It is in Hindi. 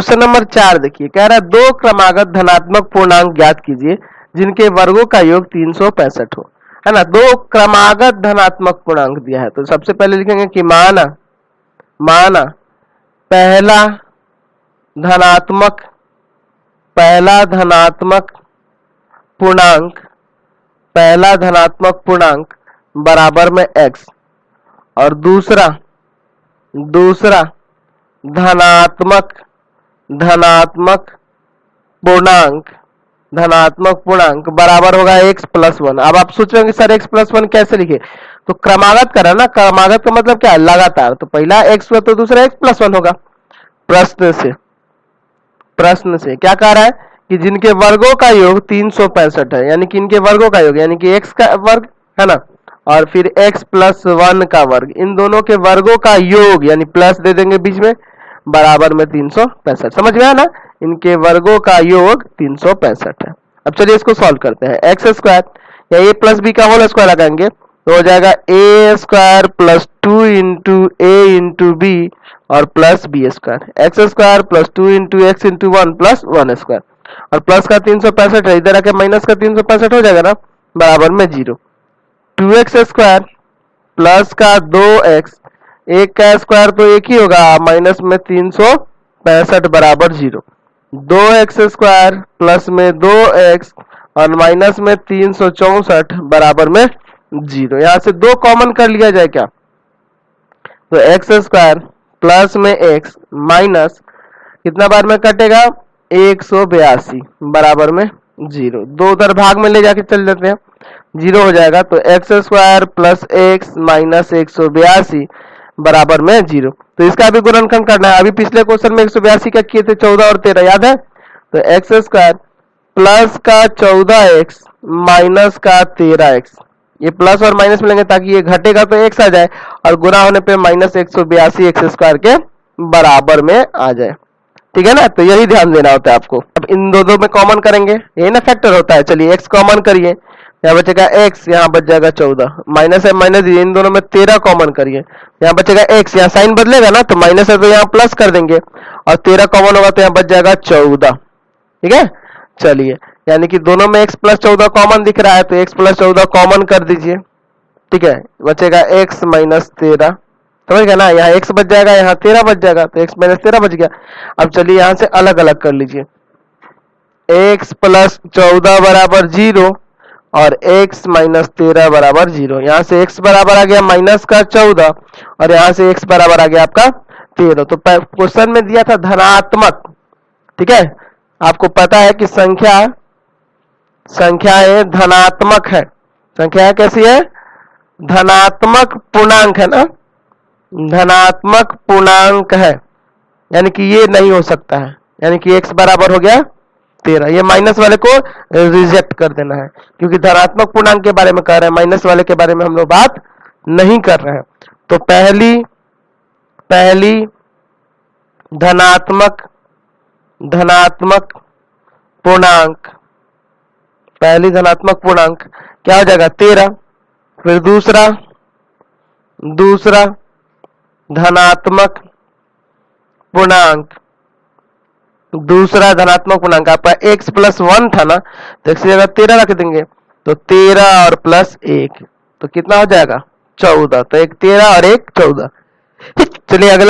क्वेश्चन नंबर 4 देखिए, कह रहा है दो क्रमागत धनात्मक पूर्णांक ज्ञात कीजिए जिनके वर्गों का योग 365 हो, है ना। दो क्रमागत धनात्मक पूर्णांक दिया है, तो सबसे पहले लिखेंगे कि माना पहला धनात्मक पूर्णांक बराबर में x, और दूसरा धनात्मक पूर्णांक बराबर होगा x प्लस 1। अब आप सोच रहे होंगे सर x प्लस 1 कैसे लिखे, तो क्रमागत करा ना, क्रमागत का मतलब क्या है, लगातार। तो पहला x हुआ तो दूसरा x प्लस 1 होगा। प्रश्न से क्या कह रहा है कि जिनके वर्गों का योग 365 है, यानी कि इनके वर्गों का योग, यानी कि x का वर्ग है ना, और फिर x प्लस 1 का वर्ग, इन दोनों के वर्गों का योग, यानी प्लस दे देंगे बीच में, बराबर में 365। समझ में आया ना, इनके वर्गों का योग 365 है। अब चलिए इसको सॉल्व करते हैं। एक्स स्क्वायर या ए प्लस बी का होल स्क्वायर लगाएंगे तो हो जाएगा a square plus 2 into a into b और plus b square, x square plus 2 into x into 1 plus 1 square, और प्लस का 365 है, इधर आके माइनस का 365 हो जाएगा ना, बराबर में 0। 2x स्क्वायर प्लस का 2x, एक का स्क्वायर तो एक ही होगा, माइनस में 365 बराबर 0। 2x स्क्वायर प्लस में 2x और माइनस में 364 बराबर में 0। यहां से 2 कॉमन कर लिया जाए क्या, तो एक्स स्क्वायर प्लस में x माइनस कितना बार में कटेगा, 182 बराबर में 0। 2 उधर भाग में ले जाके चल देते हैं, 0 हो जाएगा। तो x square plus x minus 182 बराबर में 0। तो इसका भी गुणनखंड करना है। अभी पिछले क्वेश्चन में 182 का किए थे 14 और 13, याद है। तो एक्स स्क्वायर प्लस का 14x माइनस का 13x, ये प्लस और माइनस मिलेंगे ताकि ये घटेगा तो x आ जाए, और गुणा होने पे माइनस 182 एक्स स्क्वायर के बराबर में आ जाए। ठीक है ना, तो यही ध्यान देना होता है आपको। अब इन दो में कॉमन करेंगे, यही ना फैक्टर होता है। चलिए x कॉमन करिए, यहाँ बचेगा x, यहाँ बच जाएगा 14, माइनस है माइनस, इन दोनों में 13 कॉमन करिए, यहाँ बचेगा x, यहाँ साइन बदलेगा ना, तो माइनस है तो यहाँ प्लस कर देंगे, और 13 कॉमन होगा तो यहाँ बच जाएगा 14। ठीक है, चलिए, यानी कि दोनों में x प्लस 14 कॉमन दिख रहा है, तो x प्लस 14 कॉमन कर दीजिए। ठीक है, बचेगा x माइनस 13, समझ गया ना, यहाँ x बच जाएगा, यहाँ 13 बच जाएगा, तो x माइनस 13 बच गया। अब चलिए यहाँ से अलग अलग कर लीजिए, x प्लस 14 बराबर 0 और x माइनस 13 बराबर 0। यहाँ से x बराबर आ गया माइनस का 14 और यहाँ से x बराबर आ गया आपका 13। तो क्वेश्चन में दिया था धनात्मक, ठीक है, आपको पता है कि संख्याएं धनात्मक है, संख्या कैसी है, धनात्मक पूर्णांक है ना, धनात्मक पूर्णांक है, यानी कि ये नहीं हो सकता है, यानी कि x बराबर हो गया 13। ये माइनस वाले को रिजेक्ट कर देना है, क्योंकि धनात्मक पूर्णांक के बारे में कह रहे हैं, माइनस वाले के बारे में हम लोग बात नहीं कर रहे हैं। तो पहली धनात्मक पूर्णांक, पहली धनात्मक पूर्णांक क्या हो जाएगा 13। फिर दूसरा धनात्मक पूर्णांक आपका x प्लस 1 था ना, तो x की जगह 13 रख देंगे, तो 13 और प्लस 1 तो कितना हो जाएगा 14। तो एक 13 और एक 14। चलिए अगला